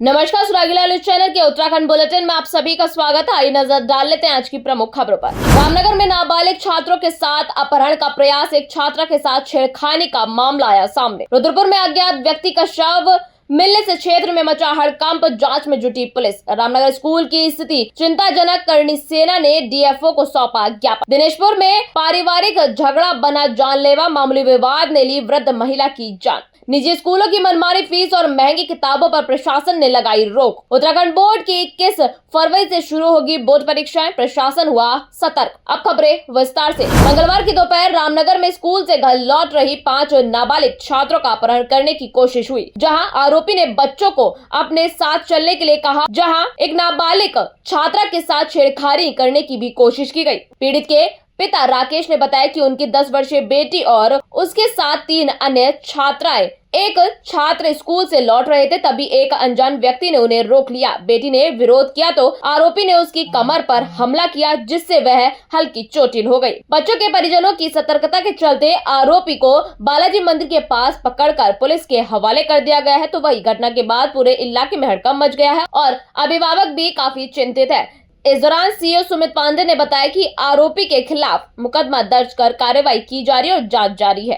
नमस्कार, सुरागीला news channel के Uttarakhand bulletin में आप सभी का स्वागत है। आइए नजर डाल लेते हैं आज की प्रमुख खबरों पर। रामनगर में नाबालिग छात्रों के साथ अपहरण का प्रयास, एक छात्रा के साथ छेड़खानी का मामला आया सामने। रुद्रपुर में अज्ञात व्यक्ति का शव मिलने से क्षेत्र में मचा हड़कंप, जांच में जुटी पुलिस। रामनगर स्कूल की स्थिति चिंताजनक, करणी सेना ने डीएफओ को सौंपा ज्ञापन। दिनेशपुर में पारिवारिक झगड़ा बना जानलेवा, मामूली विवाद ने ली वृद्ध महिला की जान। निजी स्कूलों की मनमानी फीस और महंगी किताबों पर प्रशासन ने लगाई रोक। उत्तराखंड बोर्ड की 21 फरवरी से शुरू होगी बोर्ड परीक्षाएं, प्रशासन हुआ सतर्क। अब खबरें विस्तार से। मंगलवार की दोपहर रामनगर में स्कूल से घर लौट रही 5 नाबालिग छात्रों का अपहरण करने की कोशिश हुई, जहां आरोपी ने बच्चों को अपने साथ चलने के लिए कहा, जहां एक नाबालिग छात्रा के साथ छेड़खानी करने की भी कोशिश की गई। पीड़ित के पिता राकेश ने बताया कि उनकी 10 वर्षीय बेटी और उसके साथ 3 अन्य छात्राएं, एक छात्र स्कूल से लौट रहे थे, तभी एक अनजान व्यक्ति ने उन्हें रोक लिया। बेटी ने विरोध किया तो आरोपी ने उसकी कमर पर हमला किया, जिससे वह हल्की चोटिल हो गई। बच्चों के परिजनों की सतर्कता के चलते आरोपी को बालाजी मंदिर के पास पकड़कर पुलिस के हवाले कर दिया गया है। तो वही घटना के बाद पूरे इलाके में हड़कंप मच गया है और अभिभावक भी काफी चिंतित है। इस दौरान सीओ सुमित पांडे ने बताया कि आरोपी के खिलाफ मुकदमा दर्ज कर कार्रवाई की जा रही है और जांच जारी है।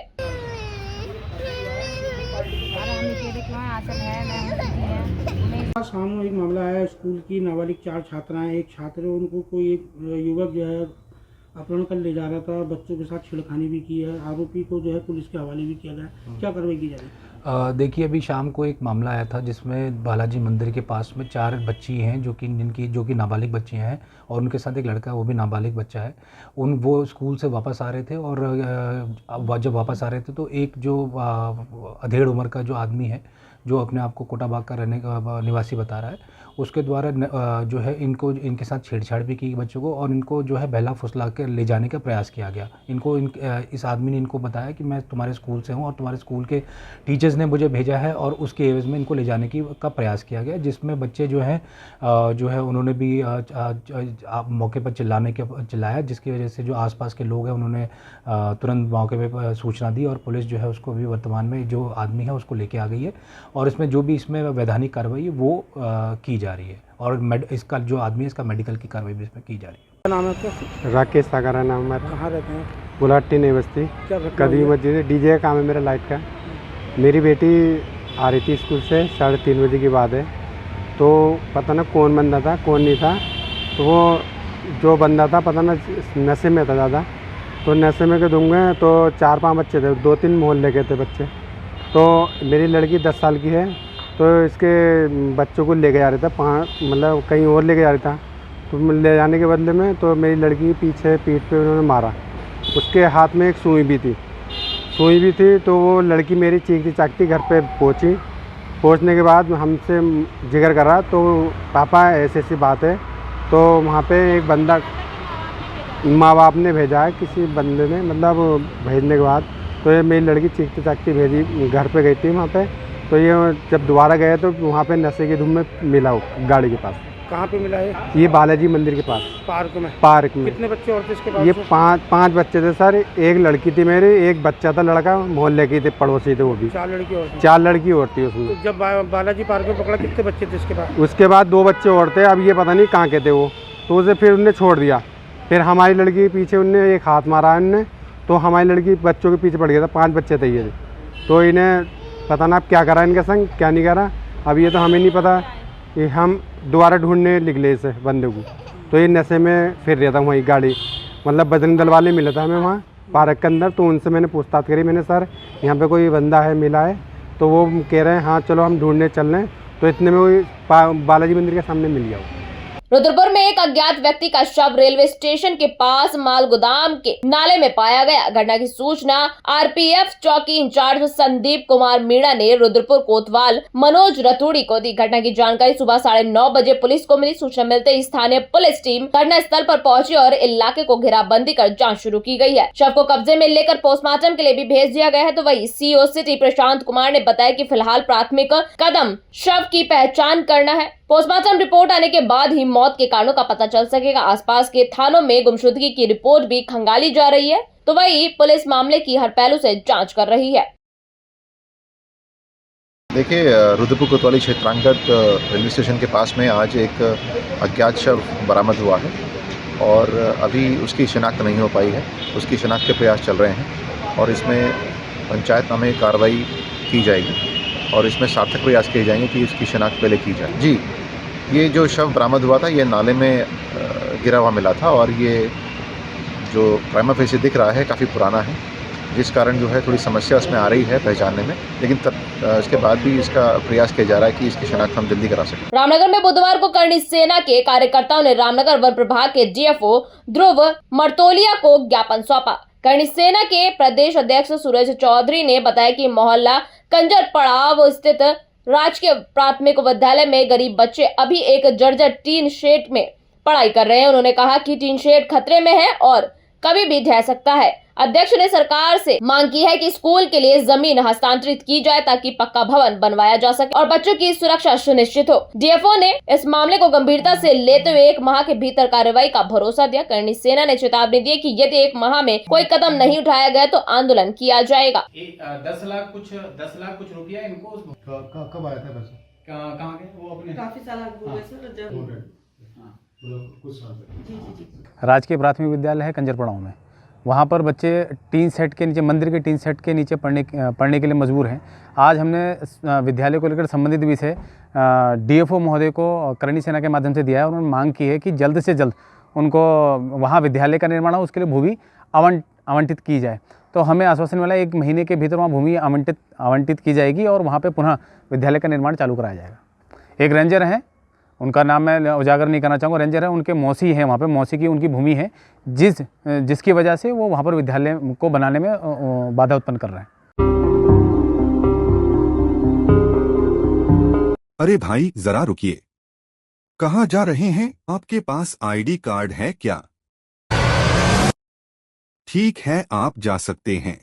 सामने एक मामला है, स्कूल की नाबालिग 4 छात्राएं, एक छात्र, उनको कोई एक युवक जो है अपहरण कर ले जा रहा था, बच्चों के साथ छेड़खानी भी की है। आरोपी को जो है पुलिस के हवाले भी किया गया। क्या कार्रवाई की जा रही है? देखिए, अभी शाम को एक मामला आया था जिसमें बालाजी मंदिर के पास में 4 बच्ची हैं जो कि नाबालिग बच्चियां हैं और उनके साथ एक लड़का, वो भी नाबालिग बच्चा है। वो स्कूल से वापस आ रहे थे और जब वापस आ रहे थे तो एक जो अधेड़ उम्र का जो आदमी है, जो अपने आप को कोटाबाग का रहने का निवासी बता रहा है, उसके द्वारा जो है इनके साथ छेड़छाड़ भी की बच्चों को और इनको जो है बहला फुसला के ले जाने का प्रयास किया गया। इस आदमी ने इनको बताया कि मैं तुम्हारे स्कूल से हूँ और तुम्हारे स्कूल के टीचर्स ने मुझे भेजा है, और उसके एवज में इनको ले जाने का प्रयास किया गया, जिसमें बच्चे जो है उन्होंने भी मौके पर चिल्लाया, जिसकी वजह से जो आसपास के लोग हैं उन्होंने तुरंत मौके पर सूचना दी और पुलिस जो है उसको भी वर्तमान में जो आदमी है उसको लेके आ गई है और इसमें वैधानिक कार्रवाई है वो की जा रही है और इसका जो आदमी है इसका मेडिकल की कार्रवाई भी इसमें की जा रही है। क्या नाम है आपका? राकेश सागरा नाम है। कहाँ रहते हैं? बुलाटी नई बस्ती, कदी मस्जिद। डीजे का काम है मेरा, लाइट का। मेरी बेटी आ रही थी स्कूल से 3:30 बजे की बात है, तो पता ना कौन बंदा था कौन नहीं था, तो वो जो बंदा था पता ना नशे में था ज़्यादा, तो नशे में के दूंगे तो 4-5 बच्चे थे, 2-3 मोहल्ले के थे बच्चे। तो मेरी लड़की 10 साल की है, तो इसके बच्चों को लेके जा रहा था, मतलब कहीं और लेके जा रहा था, तो ले जाने के बदले में तो मेरी लड़की पीछे पीठ पे उन्होंने मारा। उसके हाथ में एक सुई भी थी, तो वो लड़की मेरी चीखती चाकती घर पे पहुंचने के बाद हमसे जिक्र करा, तो पापा ऐसी बात है। तो वहाँ पे एक बंदा, माँ बाप ने भेजा है, किसी बंदे ने मतलब भेजने के बाद तो ये मेरी लड़की चीखती चाकती भेजी, घर पे गई थी वहाँ पे। तो ये जब दोबारा गए तो वहाँ पे नशे की धुन में मिला वो गाड़ी के पास। कहाँ पे मिला है? ये बालाजी मंदिर के पास, पार्क में। कितने बच्चे और थे इसके पास? ये 5 बच्चे थे सर। एक लड़की थी मेरी, एक बच्चा था लड़का, मोहल्ले की थे, पड़ोसी थे वो भी। 4 लड़की और थी उसमें। तो जब बालाजी पार्क में पकड़ा, कितने बच्चे थे इसके पास? उसके बाद 2 बच्चे और थे, अब ये पता नहीं कहाँ के थे वो, तो उसे फिर उनने छोड़ दिया। फिर हमारी लड़की के पीछे उनने एक हाथ मारा उनने, तो हमारी लड़की बच्चों के पीछे पड़ गया था। 5 बच्चे थे ये, तो इन्हें पता ना अब क्या करा इनके संग, क्या नहीं करा, अब ये तो हमें नहीं पता। ये हम दोबारा ढूंढने निकले इस बंदे को, तो ये नशे में फिर रहा था वहीं गाड़ी, मतलब बजरंग दल वाले मिला था हमें वहाँ पार्क के अंदर। तो उनसे मैंने पूछताछ करी, मैंने सर यहाँ पे कोई बंदा है मिला है? तो वो कह रहे हैं हाँ चलो हम ढूंढने चल रहे हैं। तो इतने में वो बालाजी मंदिर के सामने मिल गया। रुद्रपुर में एक अज्ञात व्यक्ति का शव रेलवे स्टेशन के पास माल गोदाम के नाले में पाया गया। घटना की सूचना आरपीएफ चौकी इंचार्ज संदीप कुमार मीणा ने रुद्रपुर कोतवाल मनोज रतूड़ी को दी। घटना की जानकारी सुबह 9:30 बजे पुलिस को मिली। सूचना मिलते ही स्थानीय पुलिस टीम घटना स्थल पर पहुंची और इलाके को घेराबंदी कर जाँच शुरू की गई है। शव को कब्जे में लेकर पोस्टमार्टम के लिए भी भेज दिया गया है। तो वही सीओ सिटी प्रशांत कुमार ने बताया कि फिलहाल प्राथमिक कदम शव की पहचान करना है। पोस्टमार्टम रिपोर्ट आने के बाद ही मौत के कारणों का पता चल सकेगा। आसपास के थानों में गुमशुदगी की रिपोर्ट भी खंगाली जा रही है। तो वही पुलिस मामले की हर पहलू से जांच कर रही है। देखिए रुद्रपुर कोतवाली क्षेत्रांतर्गत रेलवे स्टेशन के पास में आज एक अज्ञात शव बरामद हुआ है और अभी उसकी शिनाख्त नहीं हो पाई है। उसकी शिनाख्त के प्रयास चल रहे हैं और इसमें पंचायतनामे कार्रवाई की जाएगी और इसमें सार्थक प्रयास किए जाएंगे कि इसकी शिनाख्त पहले की जाए। जी, ये जो शव बरामद हुआ था ये नाले में गिरा हुआ मिला था और ये जो प्राइमा फेसी दिख रहा है काफ़ी पुराना है, जिस कारण जो है थोड़ी समस्या उसमें आ रही है पहचानने में, लेकिन इसके बाद भी इसका प्रयास किया जा रहा है कि इसकी शिनाख्त हम जल्दी करा सकें। रामनगर में बुधवार को करणी सेना के कार्यकर्ताओं ने रामनगर वन प्रभाग के डीएफओ ध्रुव मर्तोलिया को ज्ञापन सौंपा। करणी सेना के प्रदेश अध्यक्ष सूरज चौधरी ने बताया कि मोहल्ला कंजर पड़ाव स्थित राजकीय प्राथमिक विद्यालय में गरीब बच्चे अभी एक जर्जर टीन शेड में पढ़ाई कर रहे हैं। उन्होंने कहा कि टीन शेड खतरे में है और कभी भी ढह सकता है। अध्यक्ष ने सरकार से मांग की है कि स्कूल के लिए जमीन हस्तांतरित की जाए ताकि पक्का भवन बनवाया जा सके और बच्चों की सुरक्षा सुनिश्चित हो। डीएफओ ने इस मामले को गंभीरता से लेते हुए 1 माह के भीतर कार्रवाई का भरोसा दिया। करणी सेना ने चेतावनी दी कि यदि 1 माह में कोई कदम नहीं उठाया गया तो आंदोलन किया जाएगा। 10 लाख कुछ रुपया इनको कब आया था पैसा? कहाँ गए वो अपने? काफी साल हो गए सर जब कुछ साल तक। राजकीय प्राथमिक विद्यालय है कंजरपड़ाव में। वहाँ पर बच्चे टीन सेट के नीचे, मंदिर के टीन सेट के नीचे पढ़ने के लिए मजबूर हैं। आज हमने विद्यालय को लेकर संबंधित विषय डीएफओ महोदय को करणी सेना के माध्यम से दिया है। उन्होंने मांग की है कि जल्द से जल्द उनको वहाँ विद्यालय का निर्माण हो, उसके लिए भूमि आवंटित की जाए। तो हमें आश्वासन मिला 1 महीने के भीतर वहाँ भूमि आवंटित की जाएगी और वहाँ पर पुनः विद्यालय का निर्माण चालू कराया जाएगा। एक रेंजर हैं, उनका नाम मैं उजागर नहीं करना चाहूँगा, रेंजर है, उनके मौसी है, वहाँ पे मौसी की उनकी भूमि है जिसकी वजह से वो वहाँ पर विद्यालय को बनाने में बाधा उत्पन्न कर रहे हैं। अरे भाई जरा रुकिए, कहाँ जा रहे हैं? आपके पास आईडी कार्ड है क्या? ठीक है, आप जा सकते हैं।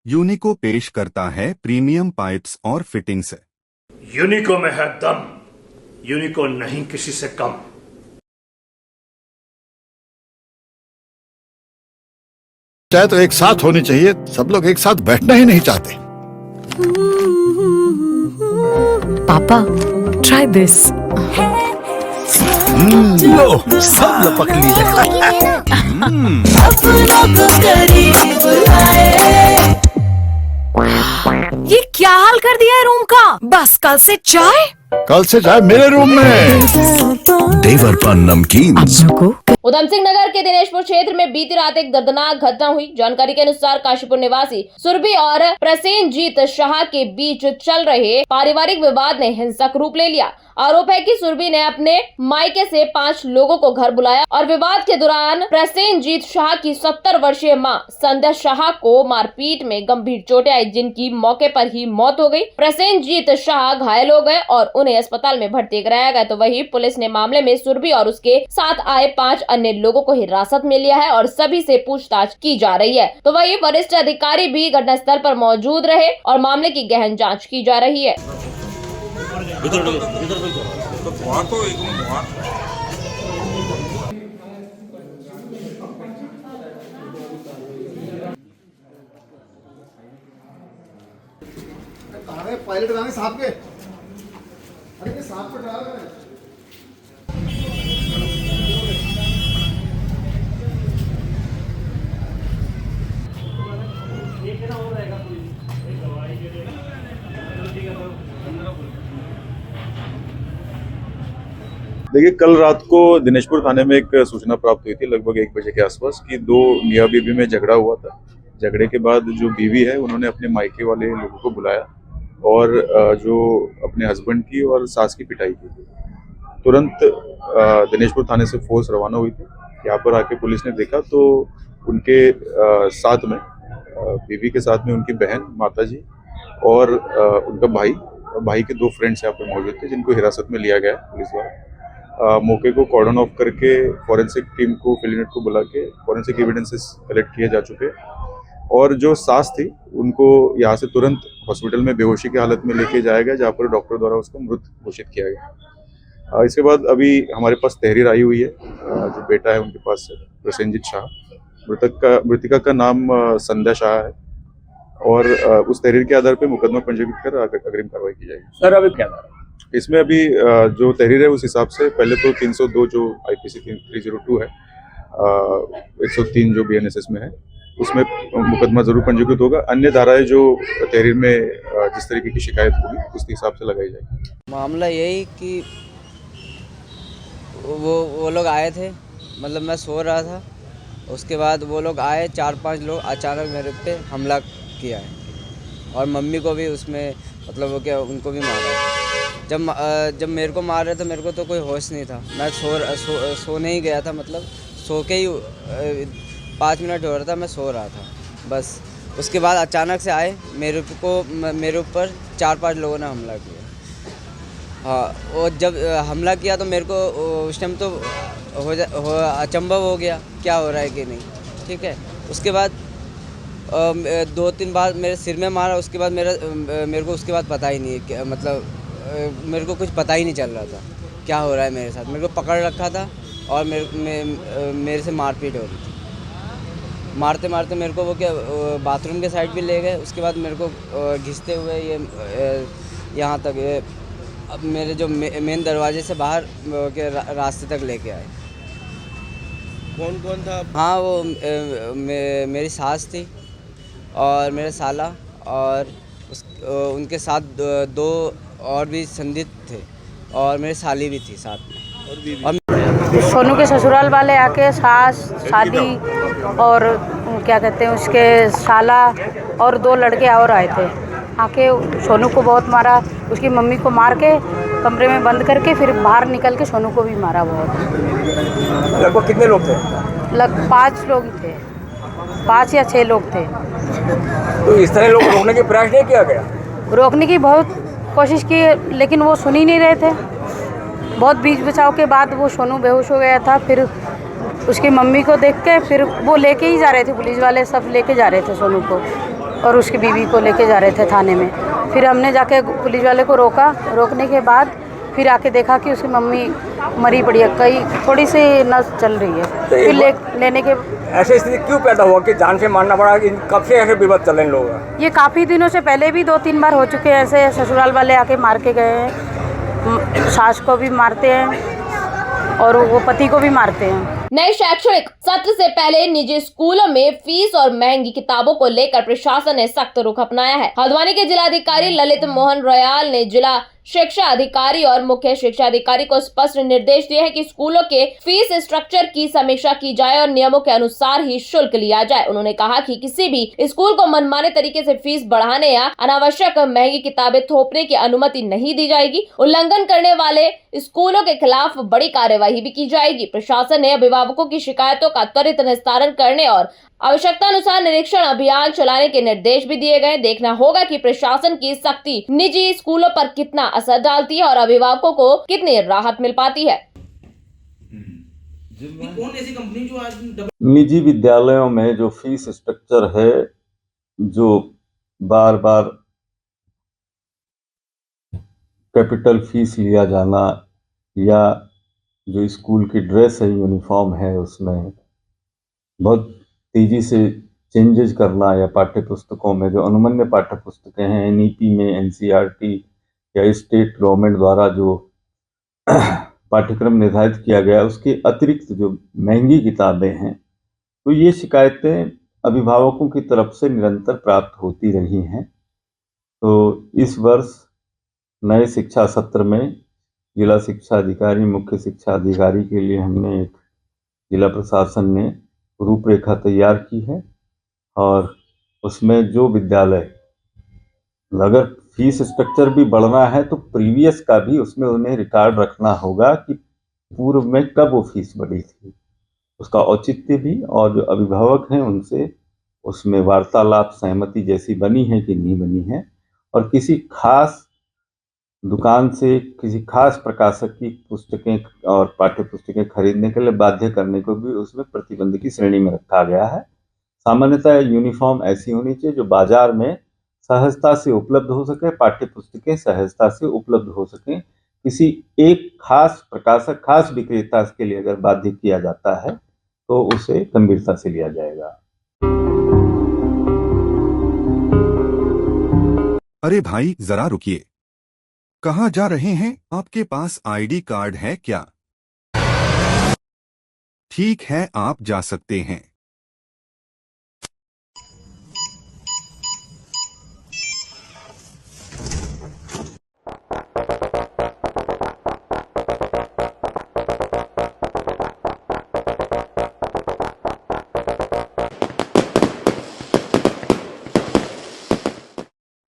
यूनिको पेश करता है प्रीमियम पाइप्स और फिटिंग्स। यूनिको में है दम, यूनिको नहीं किसी से कम। चाहे तो एक साथ होनी चाहिए, सब लोग एक साथ बैठना ही नहीं चाहते। पापा ट्राई दिस। लो सब लपक लिए। ये क्या हाल कर दिया है रूम का? बस कल से चाय मेरे रूम में। देवर पर नमकीन। उधमसिंह नगर के दिनेशपुर क्षेत्र में बीती रात एक दर्दनाक घटना हुई। जानकारी के अनुसार काशीपुर निवासी सुरभि और प्रसेनजीत शाह के बीच चल रहे पारिवारिक विवाद ने हिंसक रूप ले लिया। आरोप है कि सुरभि ने अपने मायके से 5 लोगों को घर बुलाया और विवाद के दौरान प्रसेनजीत शाह की 70 वर्षीय मां संध्या शाह को मारपीट में गंभीर चोटें आई, जिनकी मौके पर ही मौत हो गई। प्रसेनजीत शाह घायल हो गए और उन्हें अस्पताल में भर्ती कराया गया। तो वहीं पुलिस ने मामले में सुरभि और उसके साथ आए 5 अन्य लोगों को हिरासत में लिया है और सभी से पूछताछ की जा रही है। तो वहीं वरिष्ठ अधिकारी भी घटनास्थल पर मौजूद रहे और मामले की गहन जांच की जा रही है। पायलट गाने साहब के, अरे साहब को ड्राइवर है। देखिए, कल रात को दिनेशपुर थाने में एक सूचना प्राप्त हुई थी लगभग 1 बजे के आसपास कि 2 मियाँ बीवी में झगड़ा हुआ था। झगड़े के बाद जो बीवी है उन्होंने अपने मायके वाले लोगों को बुलाया और जो अपने हस्बैंड की और सास की पिटाई की थी। तुरंत दिनेशपुर थाने से फोर्स रवाना हुई थी। यहाँ पर आके पुलिस ने देखा तो उनके साथ में बीवी के साथ में उनकी बहन, माताजी और उनका भाई के 2 फ्रेंड्स यहाँ पर मौजूद थे, जिनको हिरासत में लिया गया पुलिस द्वारा। मौके को कॉर्डन ऑफ करके फॉरेंसिक टीम को, फिलिनेट को बुला के फॉरेंसिक एविडेंसेस कलेक्ट किए जा चुके। और जो सास थी उनको यहाँ से तुरंत हॉस्पिटल में बेहोशी की हालत में लेके जाया गया, जहाँ पर डॉक्टर द्वारा उसको मृत घोषित किया गया। इसके बाद अभी हमारे पास तहरीर आई हुई है, जो बेटा है उनके पास प्रसेंजित शाह, मृतिका का नाम संध्या शाह है, और उस तहरीर के आधार पर मुकदमा पंजीकृत कर अग्रिम कार्रवाई की जाएगी। सर अभी क्या इसमें अभी जो तहरीर है उस हिसाब से पहले तो 302 जो IPC 302 है, 103 जो BNSS में है, उसमें मुकदमा जरूर पंजीकृत होगा। अन्य धाराएं जो तहरीर में जिस तरीके की शिकायत होगी उस हिसाब से लगाई जाएगी। मामला यही कि वो लोग आए थे, मतलब मैं सो रहा था, उसके बाद वो लोग आए, 4-5 लोग अचानक मेरे पे हमला किया है, और मम्मी को भी उसमें मतलब वो क्या उनको भी मारा है। जब मेरे को मार रहे थे मेरे को तो कोई होश नहीं था, मैं सोने ही गया था, मतलब सो के ही 5 मिनट हो रहा था, मैं सो रहा था बस। उसके बाद अचानक से आए, मेरे ऊपर 4-5 लोगों ने हमला किया। हाँ, और जब हमला किया तो मेरे को उस टाइम तो अचंभव हो गया क्या हो रहा है कि नहीं, ठीक है। उसके बाद 2-3 बार मेरे सिर में मारा, उसके बाद मेरे को उसके बाद पता ही नहीं है, मतलब मेरे को कुछ पता ही नहीं चल रहा था क्या हो रहा है मेरे साथ। मेरे को पकड़ रखा था और मेरे से मारपीट हो रही थी। मारते मारते मेरे को वो क्या बाथरूम के साइड भी ले गए, उसके बाद मेरे को घिसते हुए ये यहाँ तक अब मेरे जो मेन दरवाजे से बाहर के रास्ते तक लेके आए। कौन था? हाँ, वो मेरी सास थी और मेरे साला, और उनके साथ 2 और भी संदिग्ध थे, और मेरे साली भी थी साथ में। और सोनू के ससुराल वाले आके सास, शादी और क्या कहते हैं उसके साला और 2 लड़के और आए थे, आके सोनू को बहुत मारा, उसकी मम्मी को मार के कमरे में बंद करके फिर बाहर निकल के सोनू को भी मारा बहुत। लगभग कितने लोग थे? 5 लोग ही थे, 5 या 6 लोग थे। तो इस तरह लोग रोकने की प्रयास नहीं किया गया? रोकने की बहुत कोशिश की, लेकिन वो सुन ही नहीं रहे थे। बहुत बीच बचाव के बाद वो सोनू बेहोश हो गया था, फिर उसकी मम्मी को देख के फिर वो लेके ही जा रहे थे, पुलिस वाले सब लेके जा रहे थे सोनू को, और उसकी बीवी को लेके जा रहे थे थाने में। फिर हमने जाके पुलिस वाले को रोका, रोकने के बाद फिर आके देखा कि उसकी मम्मी मरी पड़ी है, कहीं थोड़ी सी नस चल रही है। तो फिर लेने के ऐसी स्थिति क्यों पैदा हुआ कि जान से मारना पड़ा? कब से ऐसे विवाद चल रहे हैं लोग? ये काफ़ी दिनों से पहले भी 2-3 बार हो चुके हैं ऐसे, ससुराल वाले आके मार के गए हैं, सास को भी मारते हैं और वो पति को भी मारते हैं। नए शैक्षणिक सत्र से पहले निजी स्कूलों में फीस और महंगी किताबों को लेकर प्रशासन ने सख्त रुख अपनाया है। हल्द्वानी के जिलाधिकारी ललित मोहन रयाल ने जिला शिक्षा अधिकारी और मुख्य शिक्षा अधिकारी को स्पष्ट निर्देश दिए हैं कि स्कूलों के फीस स्ट्रक्चर की समीक्षा की जाए और नियमों के अनुसार ही शुल्क लिया जाए। उन्होंने कहा कि किसी भी स्कूल को मनमाने तरीके से फीस बढ़ाने या अनावश्यक महंगी किताबें थोपने की अनुमति नहीं दी जाएगी। उल्लंघन करने वाले स्कूलों के खिलाफ बड़ी कार्यवाही भी की जाएगी। प्रशासन ने अभिभावकों की शिकायतों का त्वरित निस्तारण करने और आवश्यकता अनुसार निरीक्षण अभियान चलाने के निर्देश भी दिए गए। देखना होगा कि प्रशासन की सख्ती निजी स्कूलों पर कितना असर डालती है और अभिभावकों को कितनी राहत मिल पाती है। कौन ऐसी कंपनी जो आज निजी विद्यालयों में जो फीस स्ट्रक्चर है, जो बार बार कैपिटल फीस लिया जाना, या जो स्कूल की ड्रेस है, यूनिफॉर्म है, उसमें बहुत तेजी से चेंजेस करना, या पाठ्य पुस्तकों में जो अनुमन्य पाठ्य पुस्तकें हैं NEP में, NCERT या स्टेट गवर्नमेंट द्वारा जो पाठ्यक्रम निर्धारित किया गया, उसके अतिरिक्त जो महंगी किताबें हैं, तो ये शिकायतें अभिभावकों की तरफ से निरंतर प्राप्त होती रही हैं। तो इस वर्ष नए शिक्षा सत्र में जिला शिक्षा अधिकारी, मुख्य शिक्षा अधिकारी के लिए हमने एक जिला प्रशासन ने रूपरेखा तैयार की है, और उसमें जो विद्यालय अगर फीस स्ट्रक्चर भी बढ़ना है तो प्रीवियस का भी उसमें उन्हें रिकॉर्ड रखना होगा कि पूर्व में कब वो फीस बढ़ी थी, उसका औचित्य भी, और जो अभिभावक हैं उनसे उसमें वार्तालाप, सहमति जैसी बनी है कि नहीं बनी है, और किसी खास दुकान से किसी खास प्रकाशक की पुस्तकें और पाठ्य पुस्तकें खरीदने के लिए बाध्य करने को भी उसमें प्रतिबंध की श्रेणी में रखा गया है। सामान्यतः यूनिफॉर्म ऐसी होनी चाहिए जो बाजार में सहजता से उपलब्ध हो सके, पाठ्य पुस्तकें सहजता से उपलब्ध हो सकें। किसी एक खास प्रकाशक, खास विक्रेता के लिए अगर बाध्य किया जाता है तो उसे गंभीरता से लिया जाएगा। अरे भाई जरा रुकिए, कहाँ जा रहे हैं? आपके पास आईडी कार्ड है क्या? ठीक है, आप जा सकते हैं।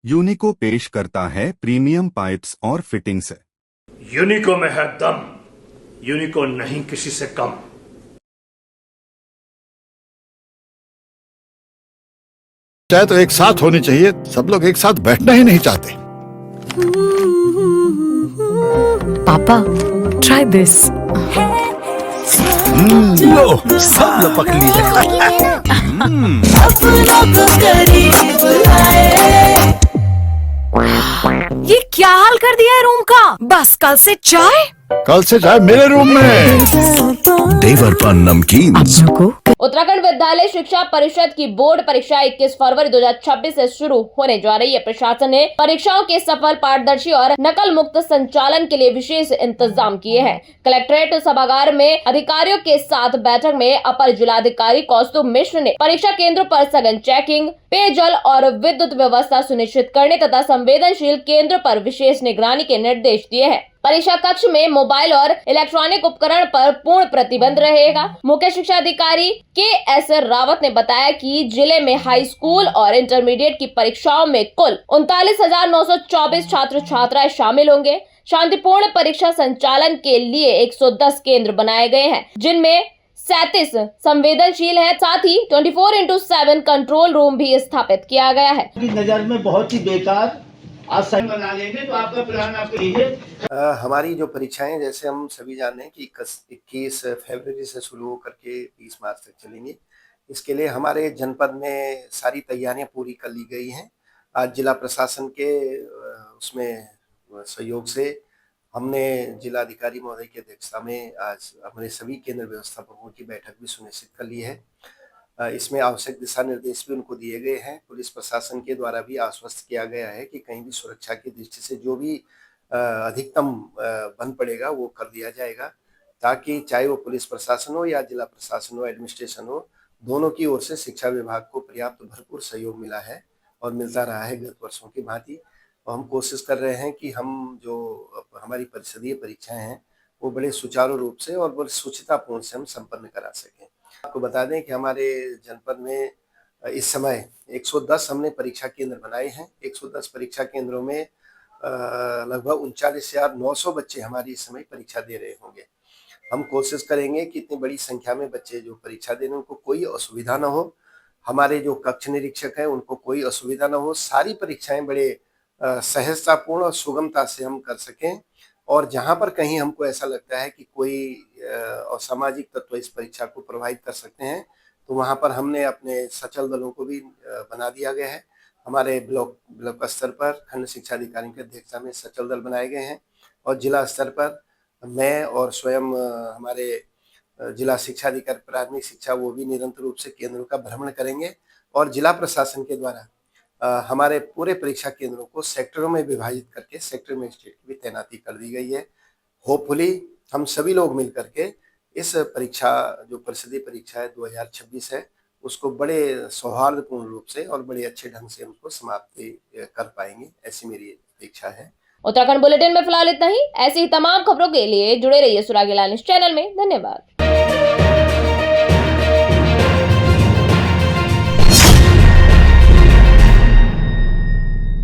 यूनिको पेश करता है प्रीमियम पाइप्स और फिटिंग्स। यूनिको में है दम, यूनिको नहीं किसी से कम। चाहे तो एक साथ होनी चाहिए, सब लोग एक साथ बैठना ही नहीं चाहते। पापा ट्राई दिस। लो सब लपक लिए। ये क्या हाल कर दिया है रूम का? बस कल से चाय मेरे रूम में। देवर पान नमकीन। उत्तराखंड विद्यालय शिक्षा परिषद की बोर्ड परीक्षा 21 फरवरी 2026 से शुरू होने जा रही है। प्रशासन ने परीक्षाओं के सफल, पारदर्शी और नकल मुक्त संचालन के लिए विशेष इंतजाम किए हैं। कलेक्ट्रेट सभागार में अधिकारियों के साथ बैठक में अपर जिलाधिकारी कौस्तुभ मिश्र ने परीक्षा केंद्रों पर सघन चेकिंग, पेयजल और विद्युत व्यवस्था सुनिश्चित करने तथा संवेदनशील केंद्र पर विशेष निगरानी के निर्देश दिए हैं। परीक्षा कक्ष में मोबाइल और इलेक्ट्रॉनिक उपकरण पर पूर्ण प्रतिबंध रहेगा। मुख्य शिक्षा अधिकारी के.एस. रावत ने बताया कि जिले में हाई स्कूल और इंटरमीडिएट की परीक्षाओं में कुल 39,924 छात्र छात्राएं शामिल होंगे। शांतिपूर्ण परीक्षा संचालन के लिए 110 केंद्र बनाए गए हैं, जिनमें 37 संवेदनशील है। साथ ही 24/7 कंट्रोल रूम भी स्थापित किया गया है। नजर में बहुत ही बेकार, आज सही बना लेंगे तो आपका प्लान आप लीजिए। हमारी जो परीक्षाएं, जैसे हम सभी जान रहे हैं कि 21 फरवरी से शुरू होकर के 30 मार्च तक चलेंगी। इसके लिए हमारे जनपद में सारी तैयारियां पूरी कर ली गई हैं। आज जिला प्रशासन के उसमें सहयोग से हमने जिलाधिकारी महोदय की अध्यक्षता में आज हमारे सभी केंद्र व्यवस्थापकों की बैठक भी सुनिश्चित कर ली है। इसमें आवश्यक दिशा निर्देश भी उनको दिए गए हैं। पुलिस प्रशासन के द्वारा भी आश्वस्त किया गया है कि कहीं भी सुरक्षा की दृष्टि से जो भी अधिकतम बंद पड़ेगा वो कर दिया जाएगा, ताकि चाहे वो पुलिस प्रशासन हो या जिला प्रशासन हो, एडमिनिस्ट्रेशन हो, दोनों की ओर से शिक्षा विभाग को पर्याप्त भरपूर सहयोग मिला है और मिलता रहा है गत वर्षों की भांति। और हम कोशिश कर रहे हैं कि हम जो हमारी परिषदीय परीक्षाएं हैं वो बड़े सुचारू रूप से और बड़े सुचितापूर्ण से हम संपन्न करा सकें। आपको बता दें कि हमारे जनपद में इस समय 110 हमने परीक्षा केंद्र बनाए हैं। 110 परीक्षा केंद्रों में लगभग 39,900 बच्चे हमारी इस समय परीक्षा दे रहे होंगे। हम कोशिश करेंगे कि इतनी बड़ी संख्या में बच्चे जो परीक्षा दे रहे हैं उनको कोई असुविधा न हो। हमारे जो कक्ष निरीक्षक हैं उनको कोई असुविधा न हो। सारी परीक्षाएं बड़े सहजतापूर्ण और सुगमता से हम कर सकें। और जहां पर कहीं हमको ऐसा लगता है कि कोई असामाजिक तत्व इस परीक्षा को प्रभावित कर सकते हैं, तो वहां पर हमने अपने सचल दलों को भी बना दिया गया है। हमारे ब्लॉक स्तर पर खंड शिक्षा अधिकारी की अध्यक्षता में सचल दल बनाए गए हैं और जिला स्तर पर मैं और स्वयं हमारे जिला शिक्षा अधिकारी प्राथमिक शिक्षा वो भी निरंतर रूप से केंद्रों का भ्रमण करेंगे। और जिला प्रशासन के द्वारा हमारे पूरे परीक्षा केंद्रों को सेक्टरों में विभाजित करके सेक्टर मजिस्ट्रेट की भी तैनाती कर दी गई है। होपफुली हम सभी लोग मिल करके इस परीक्षा जो परिषदीय परीक्षा है 2026 है उसको बड़े सौहार्दपूर्ण रूप से और बड़े अच्छे ढंग से उनको समाप्ति कर पाएंगे, ऐसी मेरी अपेक्षा है। उत्तराखंड बुलेटिन में फिलहाल इतना ही। ऐसी ही तमाम खबरों के लिए जुड़े रहिए सुरागीलाल न्यूज़ चैनल में। धन्यवाद।